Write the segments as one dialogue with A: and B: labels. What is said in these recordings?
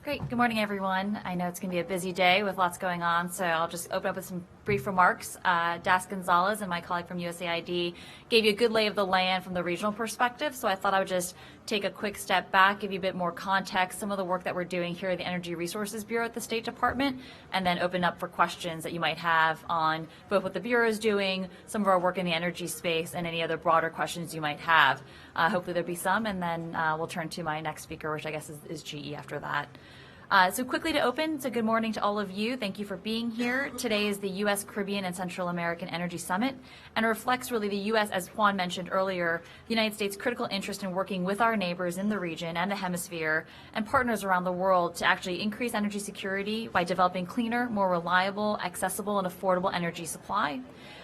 A: Great. Good morning, everyone. I know it's going to be a busy day with lots going on, so I'll just open up with some brief remarks. Das Gonzalez and my colleague from USAID gave you a good lay of the land from the regional perspective, so I thought I would just take a quick step back, give you a bit more context, some of the work that we're doing here at the Energy Resources Bureau at the State Department, and then open up for questions that you might have on both what the Bureau is doing, some of our work in the energy space, and any other broader questions you might have. Hopefully there'll be some, and then we'll turn to my next speaker, which I guess is GE after that. So quickly to open, so good morning to all of you. Thank you for being here. Today is the U.S. Caribbean and Central American Energy Summit, and it reflects really the U.S., as Juan mentioned earlier, the United States' critical interest in working with our neighbors in the region and the hemisphere and partners around the world to actually increase energy security by developing cleaner, more reliable, accessible, and affordable energy supply.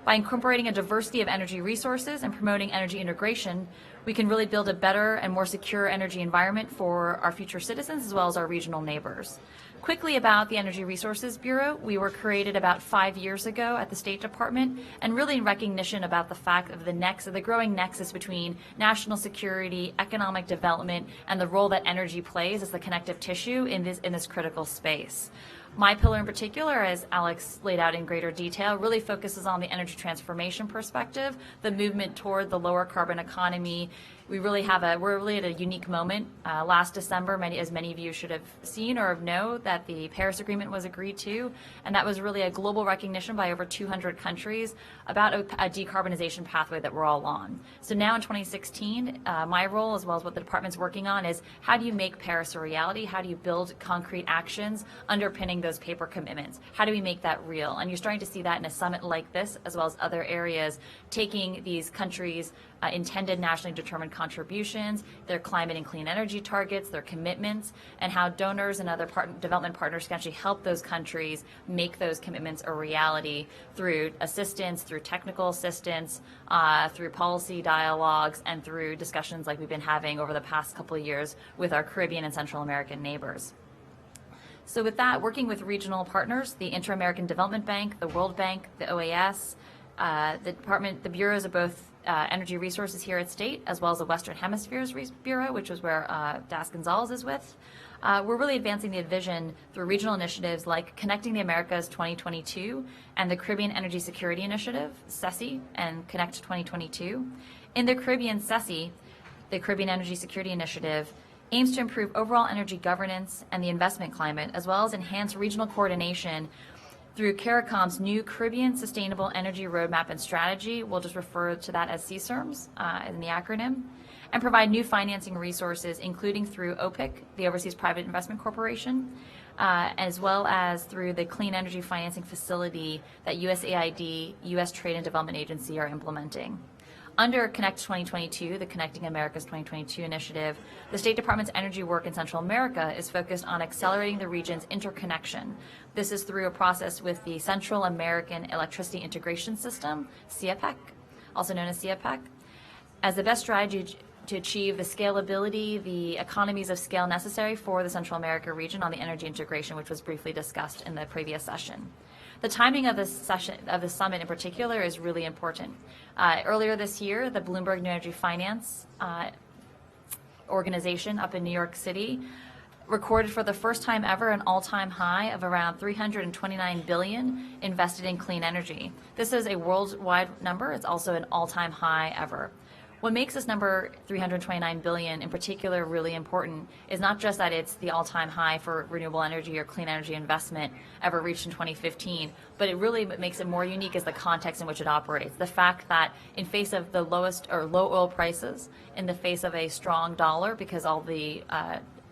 A: By incorporating a diversity of energy resources and promoting energy integration, we can really build a better and more secure energy environment for our future citizens as well as our regional neighbors. Quickly about the Energy Resources Bureau, we were created about 5 years ago at the State Department, and really in recognition about the fact of the growing nexus between national security, economic development, and the role that energy plays as the connective tissue in this critical space. My pillar in particular, as Alex laid out in greater detail, really focuses on the energy transformation perspective, the movement toward the lower carbon economy. We're really at a unique moment. Last December, as many of you should have seen or know, that the Paris Agreement was agreed to, and that was really a global recognition by over 200 countries about a decarbonization pathway that we're all on. So now in 2016, my role, as well as what the department's working on, is how do you make Paris a reality? How do you build concrete actions underpinning those paper commitments? How do we make that real? And you're starting to see that in a summit like this, as well as other areas, taking these countries' intended nationally determined contributions, their climate and clean energy targets, their commitments, and how donors and other development partners can actually help those countries make those commitments a reality through assistance, through technical assistance, through policy dialogues, and through discussions like we've been having over the past couple of years with our Caribbean and Central American neighbors. So with that, working with regional partners, the Inter-American Development Bank, the World Bank, the OAS, the bureaus of both energy resources here at State, as well as the Western Hemisphere's Bureau, which is where Das Gonzalez is with. We're really advancing the vision through regional initiatives like Connecting the Americas 2022 and the Caribbean Energy Security Initiative, CESI, and Connect 2022. In the Caribbean, CESI, the Caribbean Energy Security Initiative, aims to improve overall energy governance and the investment climate, as well as enhance regional coordination through CARICOM's new Caribbean Sustainable Energy Roadmap and Strategy. We'll just refer to that as CSERMS in the acronym, and provide new financing resources, including through OPIC, the Overseas Private Investment Corporation, as well as through the Clean Energy Financing Facility that USAID, U.S. Trade and Development Agency, are implementing. Under Connect 2022, the Connecting Americas 2022 initiative, the State Department's energy work in Central America is focused on accelerating the region's interconnection. This is through a process with the Central American Electricity Integration System, CIEPEC, also known as CIEPEC, as the best strategy to achieve the scalability, the economies of scale necessary for the Central America region on the energy integration, which was briefly discussed in the previous session. The timing of this summit in particular is really important. Earlier this year, the Bloomberg New Energy Finance organization up in New York City recorded for the first time ever an all-time high of around $329 billion invested in clean energy. This is a worldwide number. It's also an all-time high ever. What makes this number, $329 billion in particular, really important is not just that it's the all-time high for renewable energy or clean energy investment ever reached in 2015, but it really makes it more unique is the context in which it operates. The fact that in face of the lowest or low oil prices, in the face of a strong dollar, because all the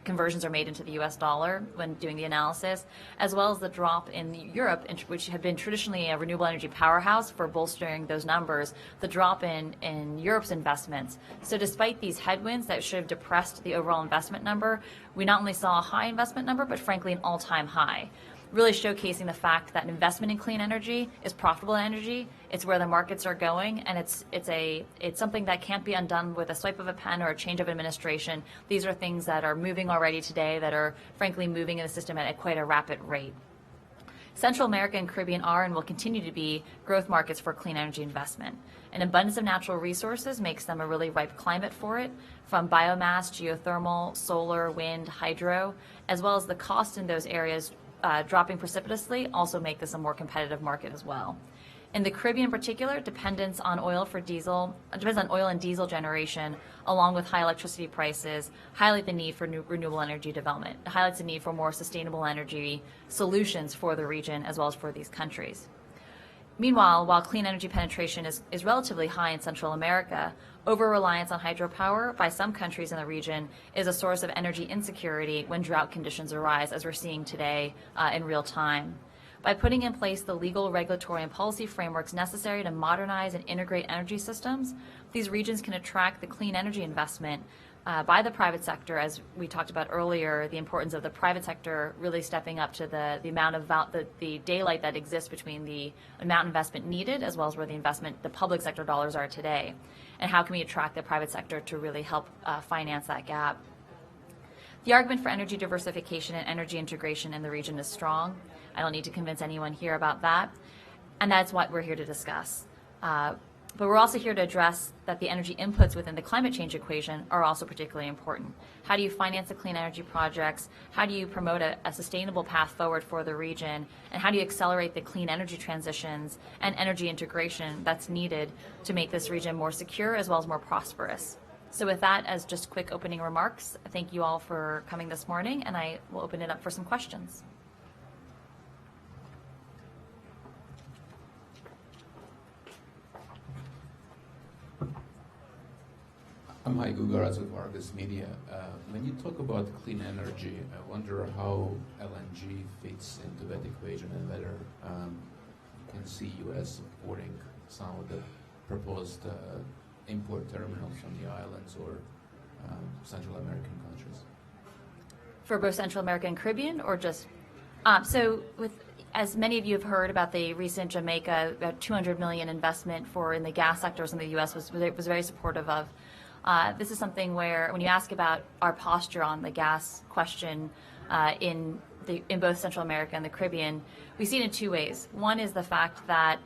A: conversions are made into the US dollar when doing the analysis, as well as the drop in Europe, which had been traditionally a renewable energy powerhouse for bolstering those numbers, the drop in Europe's investments. So despite these headwinds that should have depressed the overall investment number, we not only saw a high investment number, but frankly an all-time high, really showcasing the fact that investment in clean energy is profitable energy. It's where the markets are going, and it's something that can't be undone with a swipe of a pen or a change of administration. These are things that are moving already today, that are frankly moving in the system at quite a rapid rate. Central America and Caribbean are and will continue to be growth markets for clean energy investment. An abundance of natural resources makes them a really ripe climate for it, from biomass, geothermal, solar, wind, hydro, as well as the cost in those areas dropping precipitously also make this a more competitive market as well. In the Caribbean in particular, depends on oil and diesel generation, along with high electricity prices, highlight the need for new renewable energy development. It highlights the need for more sustainable energy solutions for the region as well as for these countries. Meanwhile, while clean energy penetration is relatively high in Central America, over-reliance on hydropower by some countries in the region is a source of energy insecurity when drought conditions arise, as we're seeing today in real time. By putting in place the legal, regulatory, and policy frameworks necessary to modernize and integrate energy systems, these regions can attract the clean energy investment by the private sector, as we talked about earlier, the importance of the private sector really stepping up to the amount of the daylight that exists between the amount of investment needed as well as where the public sector dollars are today. And how can we attract the private sector to really help finance that gap? The argument for energy diversification and energy integration in the region is strong. I don't need to convince anyone here about that. And that's what we're here to discuss. But we're also here to address that the energy inputs within the climate change equation are also particularly important. How do you finance the clean energy projects? How do you promote a sustainable path forward for the region? And how do you accelerate the clean energy transitions and energy integration that's needed to make this region more secure as well as more prosperous? So with that, as just quick opening remarks, thank you all for coming this morning, and I will open it up for some questions.
B: I'm Heiko Garaz with Vargas Media. When you talk about clean energy, I wonder how LNG fits into that equation and whether you can see U.S. supporting some of the proposed import terminals from the islands or Central American countries.
A: For both Central America and Caribbean, or just as many of you have heard about the recent Jamaica, about $200 million investment in the gas sectors in the U.S. was very supportive of. This is something where, when you ask about our posture on the gas question in both Central America and the Caribbean, we see it in two ways. One is the fact that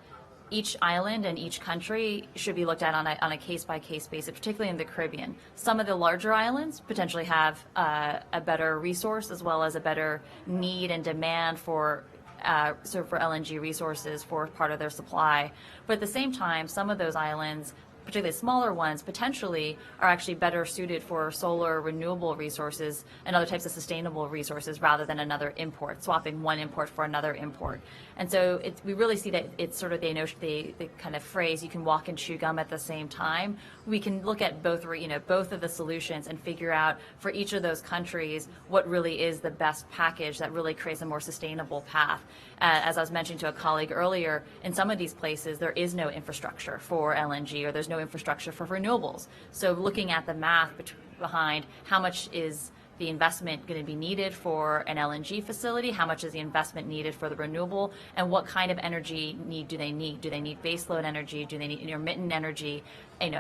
A: each island and each country should be looked at on a case-by-case basis, particularly in the Caribbean. Some of the larger islands potentially have a better resource as well as a better need and demand for LNG resources for part of their supply. But at the same time, some of those islands, particularly smaller ones, potentially are actually better suited for solar, renewable resources and other types of sustainable resources rather than another import, swapping one import for another import. And so we really see that it's sort of the kind of phrase, you can walk and chew gum at the same time. We can look at both of the solutions and figure out for each of those countries what really is the best package that really creates a more sustainable path. As I was mentioning to a colleague earlier, in some of these places there is no infrastructure for LNG or there's no infrastructure for renewables. So looking at the math behind how much is the investment going to be needed for an LNG facility, how much is the investment needed for the renewable, and what kind of energy do they need? Do they need baseload energy? Do they need intermittent energy?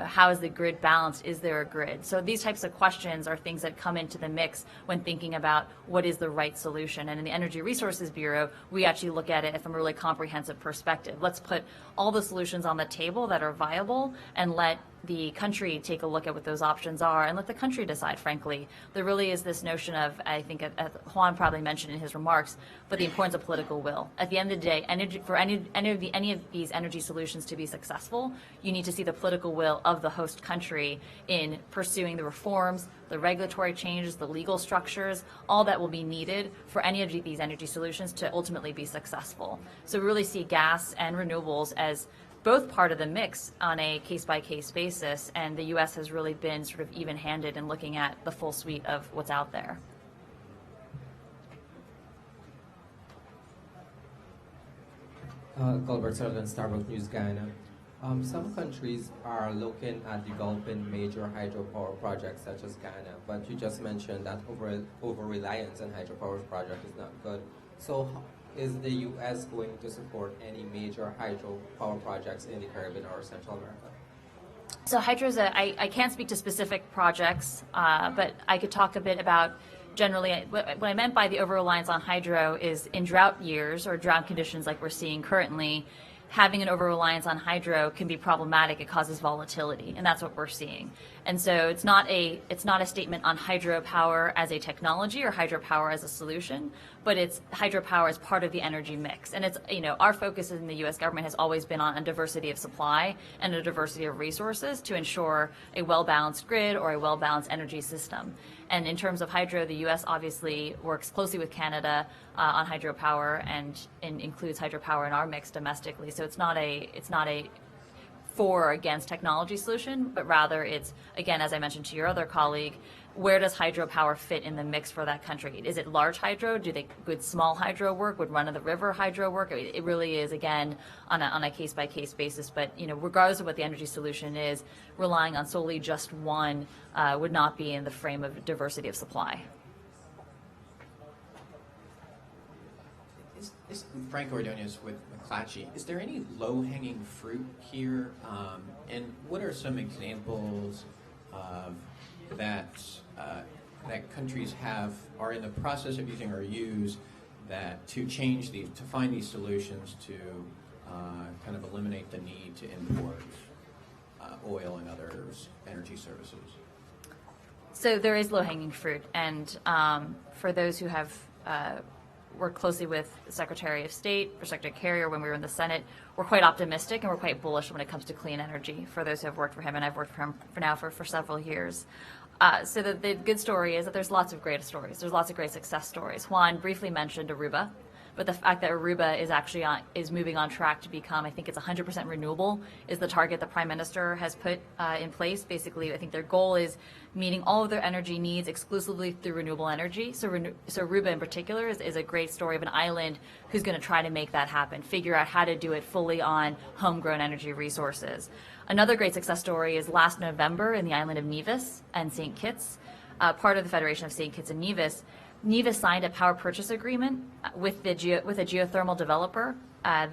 A: How is the grid balanced? Is there a grid? So these types of questions are things that come into the mix when thinking about what is the right solution. And in the Energy Resources Bureau, we actually look at it from a really comprehensive perspective. Let's put all the solutions on the table that are viable and let the country take a look at what those options are and let the country decide, frankly. There really is this notion of, I think Juan probably mentioned in his remarks, but the importance of political will. At the end of the day, for any of these energy solutions to be successful, you need to see the political will of the host country in pursuing the reforms, the regulatory changes, the legal structures, all that will be needed for any of these energy solutions to ultimately be successful. So we really see gas and renewables as both part of the mix on a case-by-case basis, and the U.S. has really been sort of even-handed in looking at the full suite of what's out there.
C: Colbert Sullivan, Starbucks News, Guyana. Some countries are looking at developing major hydropower projects such as Guyana, but you just mentioned that over-reliance on hydropower projects is not good. So is the U.S. going to support any major hydropower projects in the Caribbean or Central America?
A: So hydro I can't speak to specific projects, but I could talk a bit about generally, what I meant by the over-reliance on hydro is in drought years or drought conditions like we're seeing currently, having an over-reliance on hydro can be problematic. It causes volatility, and that's what we're seeing. And so it's not a statement on hydropower as a technology or hydropower as a solution, but it's hydropower as part of the energy mix. And it's, our focus in the U.S. government has always been on a diversity of supply and a diversity of resources to ensure a well-balanced grid or a well-balanced energy system. And in terms of hydro, the U.S. obviously works closely with Canada on hydropower and includes hydropower in our mix domestically. So it's not a for or against technology solution, but rather it's, again, as I mentioned to your other colleague, where does hydropower fit in the mix for that country? Is it large hydro? Would small hydro work? Would run-of-the-river hydro work? It really is, again, on a case-by-case basis. But, regardless of what the energy solution is, relying on solely just one would not be in the frame of diversity of supply.
D: Is Frank Ordonez with McClatchy. Is there any low-hanging fruit here? And what are some examples that countries are in the process of using or use to find these solutions to kind of eliminate the need to import oil and other energy services?
A: So there is low-hanging fruit, and for those who have worked closely with the Secretary of State or Secretary Kerry when we were in the Senate, we're quite optimistic and we're quite bullish when it comes to clean energy for those who have worked for him, and I've worked for him for several years. So the good story is that there's lots of great stories. There's lots of great success stories. Juan briefly mentioned Aruba, but the fact that Aruba is actually is moving on track to become, I think it's 100% renewable, is the target the Prime Minister has put in place. Basically, I think their goal is meeting all of their energy needs exclusively through renewable energy. So Aruba in particular is a great story of an island who's going to try to make that happen, figure out how to do it fully on homegrown energy resources. Another great success story is last November in the island of Nevis and St. Kitts, part of the Federation of St. Kitts and Nevis. Nevis signed a power purchase agreement with a geothermal developer.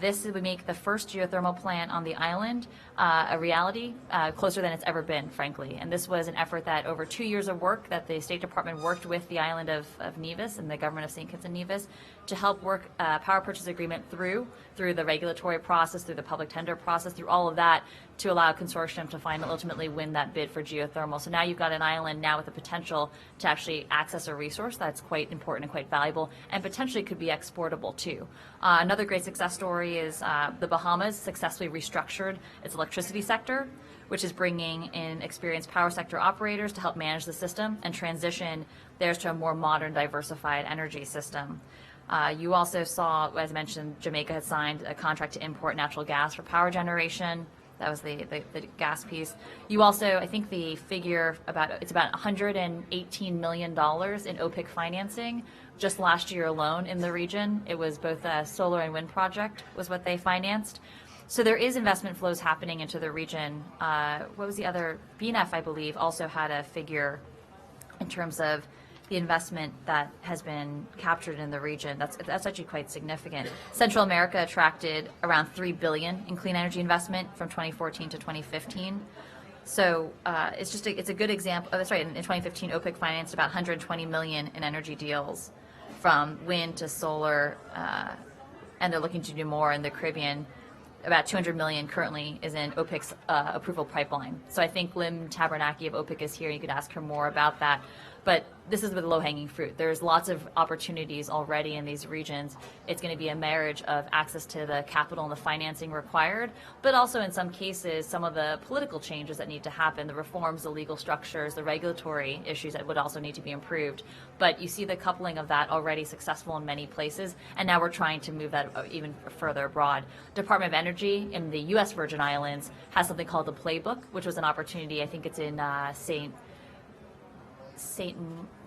A: This would make the first geothermal plant on the island a reality, closer than it's ever been, frankly. And this was an effort that over 2 years of work that the State Department worked with the island of Nevis and the government of St. Kitts and Nevis to help work a power purchase agreement through the regulatory process, through the public tender process, through all of that, to allow a consortium to ultimately win that bid for geothermal. So now you've got an island now with the potential to actually access a resource that's quite important and quite valuable, and potentially could be exportable too. Another great success story is the Bahamas successfully restructured its electricity sector, which is bringing in experienced power sector operators to help manage the system and transition theirs to a more modern, diversified energy system. You also saw, as I mentioned, Jamaica had signed a contract to import natural gas for power generation. That was the gas piece. You also, I think the figure it's about $118 million in OPIC financing just last year alone in the region. It was both a solar and wind project was what they financed. So there is investment flows happening into the region. What was the other? BNF, I believe, also had a figure in terms of the investment that has been captured in the region. That's actually quite significant. Central America attracted around $3 billion in clean energy investment from 2014 to 2015. So it's a good example. Oh, that's right. In 2015, OPIC financed about $120 million in energy deals, from wind to solar, and they're looking to do more in the Caribbean. About $200 million currently is in OPIC's approval pipeline. So I think Lim Tabernacki of OPIC is here. You could ask her more about that. But this is with low-hanging fruit. There's lots of opportunities already in these regions. It's going to be a marriage of access to the capital and the financing required, but also in some cases, some of the political changes that need to happen, the reforms, the legal structures, the regulatory issues that would also need to be improved. But you see the coupling of that already successful in many places, and now we're trying to move that even further abroad. Department of Energy in the U.S. Virgin Islands has something called the Playbook, which was an opportunity. I think it's in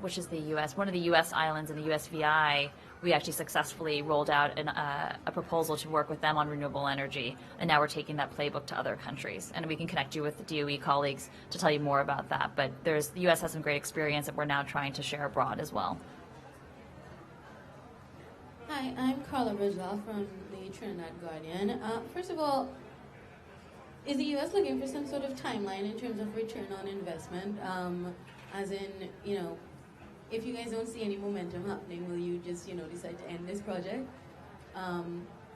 A: which is the U.S., one of the U.S. islands in the USVI. We actually successfully rolled out a proposal to work with them on renewable energy, and now we're taking that playbook to other countries. And we can connect you with the DOE colleagues to tell you more about that. But the U.S. has some great experience that we're now trying to share abroad as well.
E: Hi, I'm Carla Brazil from the Trinidad Guardian. First of all, is the U.S. looking for some sort of timeline in terms of return on investment? As in, if you guys don't see any momentum happening, will you just, decide to end this project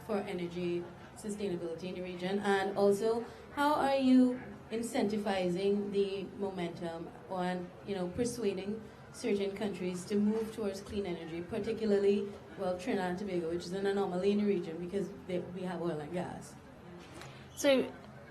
E: for energy sustainability in the region? And also, how are you incentivizing the momentum on, persuading certain countries to move towards clean energy, particularly, Trinidad and Tobago, which is an anomaly in the region because we have oil and gas?
A: So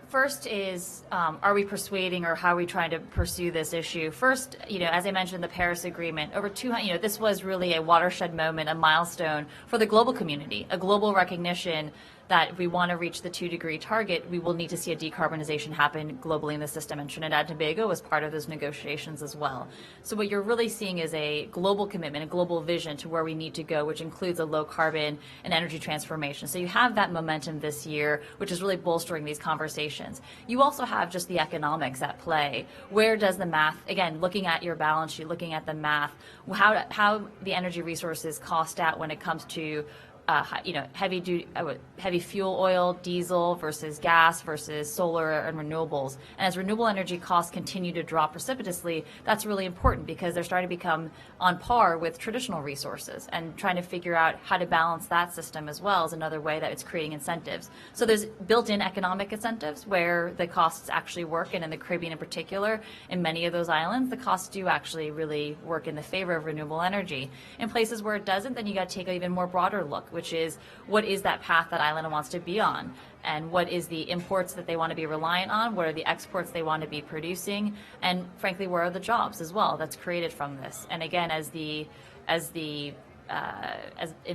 A: first is, are we persuading, or how are we trying to pursue this issue? First, as I mentioned, the Paris Agreement, over 200, this was really a watershed moment, a milestone for the global community, a global recognition that if we want to reach the 2-degree target, we will need to see a decarbonization happen globally in the system. And Trinidad and Tobago was part of those negotiations as well. So what you're really seeing is a global commitment, a global vision to where we need to go, which includes a low carbon and energy transformation. So you have that momentum this year, which is really bolstering these conversations. You also have just the economics at play. Where does the math, again, looking at your balance sheet, looking at the math, how the energy resources cost out when it comes to heavy fuel oil, diesel versus gas versus solar and renewables. And as renewable energy costs continue to drop precipitously, that's really important because they're starting to become on par with traditional resources, and trying to figure out how to balance that system as well is another way that it's creating incentives. So there's built-in economic incentives where the costs actually work, and in the Caribbean in particular, in many of those islands, the costs do actually really work in the favor of renewable energy. In places where it doesn't, then you got to take an even more broader look, which is what is that path that island wants to be on, and what is the imports that they want to be reliant on, what are the exports they want to be producing, and frankly, where are the jobs as well that's created from this. And again, as in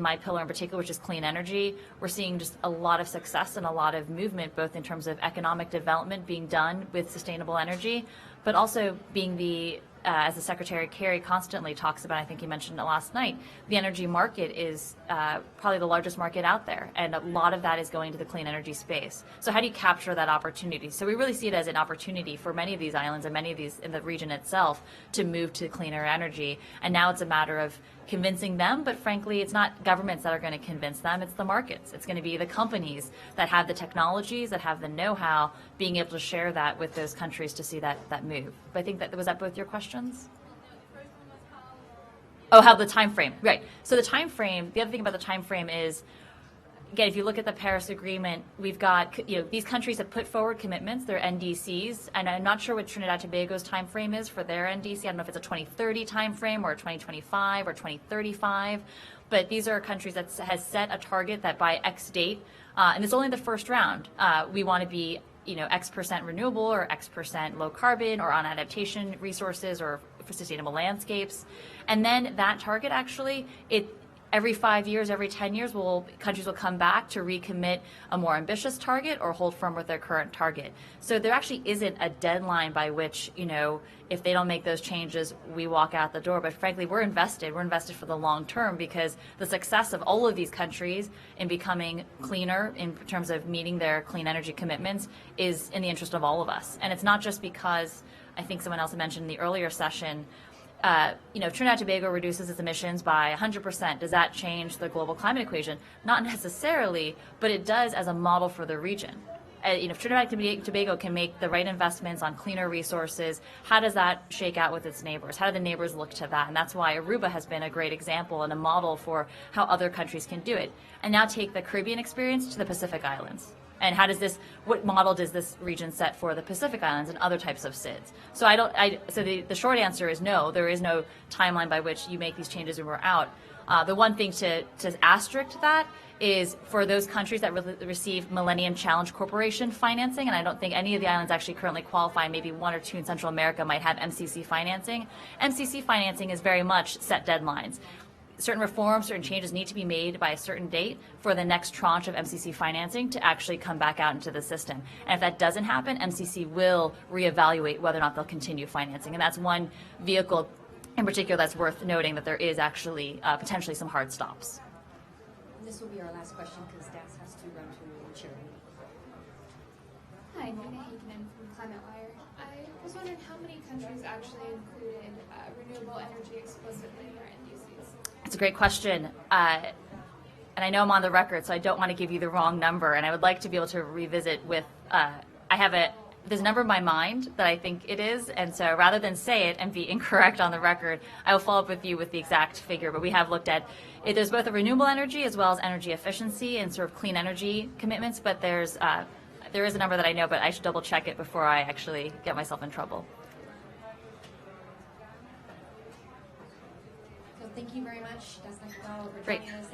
A: my pillar in particular, which is clean energy, we're seeing just a lot of success and a lot of movement, both in terms of economic development being done with sustainable energy, but also being as the Secretary Kerry constantly talks about, I think he mentioned it last night, the energy market is probably the largest market out there, and a lot of that is going to the clean energy space. So how do you capture that opportunity? So we really see it as an opportunity for many of these islands and many of these in the region itself to move to cleaner energy. And now it's a matter of convincing them, but frankly, it's not governments that are going to convince them, it's the markets. It's going to be the companies that have the technologies, that have the know-how, being able to share that with those countries to see that move. But I think was that both your questions? Oh, how the time frame, right. So the time frame, the other thing about the time frame is, again, if you look at the Paris Agreement, we've got, these countries have put forward commitments, their NDCs, and I'm not sure what Trinidad and Tobago's time frame is for their NDC. I don't know if it's a 2030 time frame or a 2025 or 2035, but these are countries that has set a target that by X date, and it's only the first round, we want to be X% renewable or X% low carbon or on adaptation resources or for sustainable landscapes. And then that target actually, every 5 years, every 10 years, countries will come back to recommit a more ambitious target or hold firm with their current target. So there actually isn't a deadline by which, if they don't make those changes, we walk out the door. But frankly, we're invested. We're invested for the long term because the success of all of these countries in becoming cleaner in terms of meeting their clean energy commitments is in the interest of all of us. And it's not just because, I think someone else mentioned in the earlier session, Trinidad and Tobago reduces its emissions by 100%. Does that change the global climate equation? Not necessarily, but it does as a model for the region. If Trinidad and Tobago can make the right investments on cleaner resources, how does that shake out with its neighbors? How do the neighbors look to that? And that's why Aruba has been a great example and a model for how other countries can do it. And now take the Caribbean experience to the Pacific Islands. And what model does this region set for the Pacific Islands and other types of SIDS? So the short answer is no, there is no timeline by which you make these changes and we're out. The one thing to asterisk that is for those countries that receive Millennium Challenge Corporation financing, and I don't think any of the islands actually currently qualify, maybe one or two in Central America might have MCC financing. MCC financing is very much set deadlines. Certain reforms, certain changes need to be made by a certain date for the next tranche of MCC financing to actually come back out into the system. And if that doesn't happen, MCC will reevaluate whether or not they'll continue financing. And that's one vehicle in particular that's worth noting that there is actually potentially some hard stops.
F: This will be our last question because Das has to run to charity.
G: Hi, Nina Hakenin from Climate Wire. I was wondering how many countries actually included renewable energy explicitly in their NDCs?
A: It's a great question. And I know I'm on the record, so I don't want to give you the wrong number. And I would like to be able to revisit with, I have There's a number in my mind that I think it is, and so rather than say it and be incorrect on the record, I will follow up with you with the exact figure. But we have looked at it. There's both a renewable energy as well as energy efficiency and sort of clean energy commitments. But there is a number that I know, but I should double check it before I actually get myself in trouble.
F: So thank you very much, Das Nakagawa, for
A: Great.
F: joining us.